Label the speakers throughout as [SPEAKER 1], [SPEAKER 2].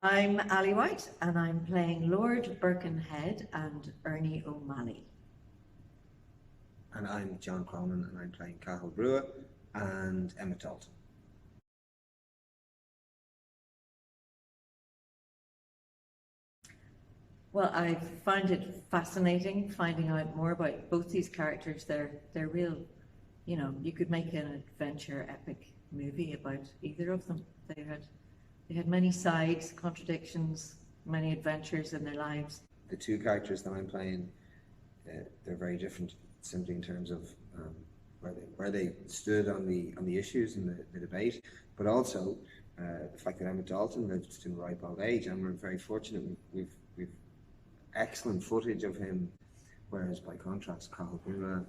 [SPEAKER 1] I'm Ali White, and I'm playing Lord Birkenhead and Ernie O'Malley.
[SPEAKER 2] And I'm John Cronin, and I'm playing Cathal Brua and Emma Dalton.
[SPEAKER 1] Well, I find it fascinating finding out more about both these characters. They're real, you could make an adventure epic movie about either of them. They had many sides, contradictions, many adventures in their lives.
[SPEAKER 2] The two characters that I'm playing, they're very different, simply in terms of where they stood on the issues and the debate, but also the fact that Emma Dalton lived to a ripe old age, and we're very fortunate. We've excellent footage of him, whereas by contrast, Cathal Brua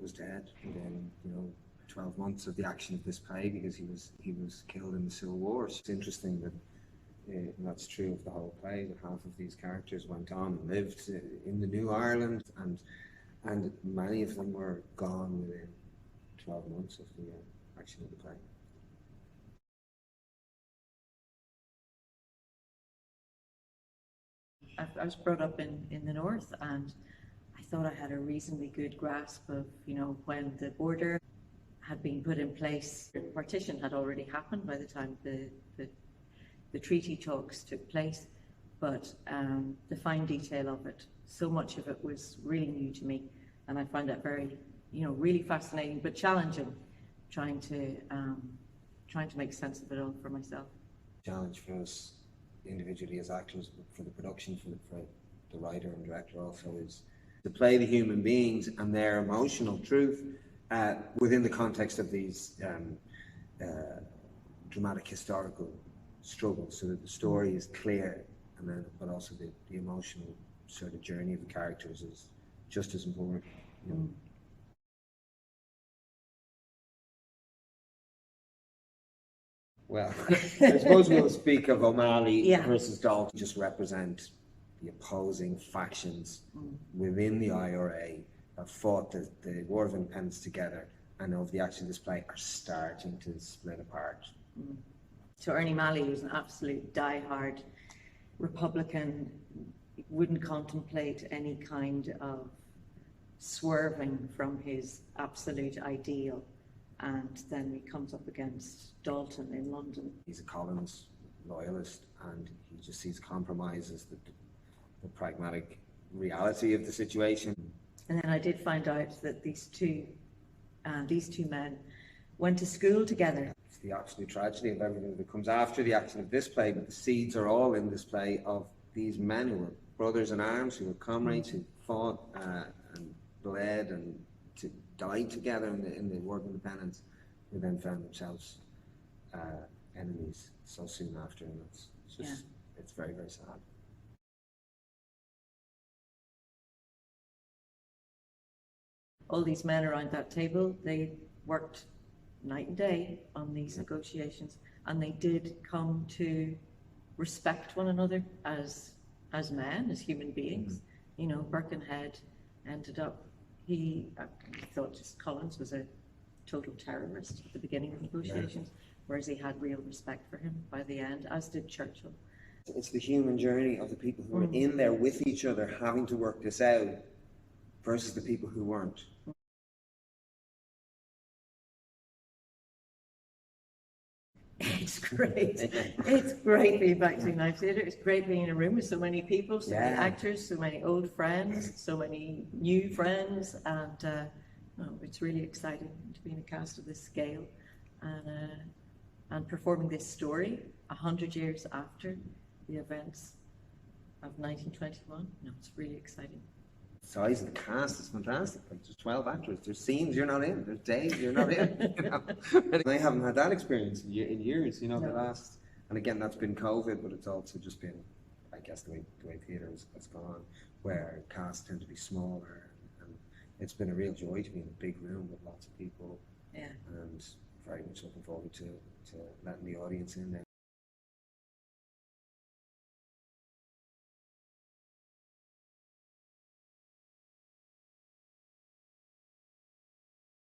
[SPEAKER 2] was dead within 12 months of the action of this play, because he was killed in the Civil War. It's interesting that that's true of the whole play, that half of these characters went on and lived in the New Ireland, and many of them were gone within 12 months of the action of the play.
[SPEAKER 1] I was brought up in the north, and I thought I had a reasonably good grasp of, when the border had been put in place. The partition had already happened by the time the treaty talks took place, but the fine detail of it, so much of it was really new to me, and I found that very, really fascinating but challenging, trying to make sense of it all for myself.
[SPEAKER 2] Challenge for us individually as actors, but for the production, for the writer and director also, is to play the human beings and their emotional truth within the context of these dramatic historical struggles, so that the story is clear, but also the emotional sort of journey of the characters is just as important. Well, I suppose we'll speak of O'Malley versus Dalton, just represent the opposing factions within the IRA that fought the War of Independence together, and of the action of this play are starting to split apart.
[SPEAKER 1] So Ernie O'Malley was an absolute die-hard Republican, wouldn't contemplate any kind of swerving from his absolute ideal. And then he comes up against Dalton in London.
[SPEAKER 2] He's a Collins loyalist, and he just sees compromise as the pragmatic reality of the situation.
[SPEAKER 1] And then I did find out that these two men went to school together.
[SPEAKER 2] It's the absolute tragedy of everything that comes after the action of this play, but the seeds are all in this play of these men who were brothers in arms, who were comrades, who fought and bled and died together in the War of Independence, who then found themselves enemies so soon after, and it's very, very sad.
[SPEAKER 1] All these men around that table, they worked night and day on these negotiations, and they did come to respect one another as men, as human beings. Birkenhead ended up, he thought just Collins was a total terrorist at the beginning of negotiations, whereas he had real respect for him by the end, as did Churchill.
[SPEAKER 2] It's the human journey of the people who were in there with each other, having to work this out, versus the people who weren't.
[SPEAKER 1] It's great. It's great being back to United Theatre. It's great being in a room with so many people, so many actors, so many old friends, so many new friends, and it's really exciting to be in a cast of this scale and performing this story 100 years after the events of 1921. It's really exciting.
[SPEAKER 2] The size of the cast is fantastic. Like, there's 12 actors. There's scenes you're not in. There's days you're not in. I haven't had that experience in years. The last, and again, that's been COVID, but it's also just been, I guess, the way theatre has gone, where casts tend to be smaller, and it's been a real joy to be in a big room with lots of people. And very much looking forward to letting the audience in there.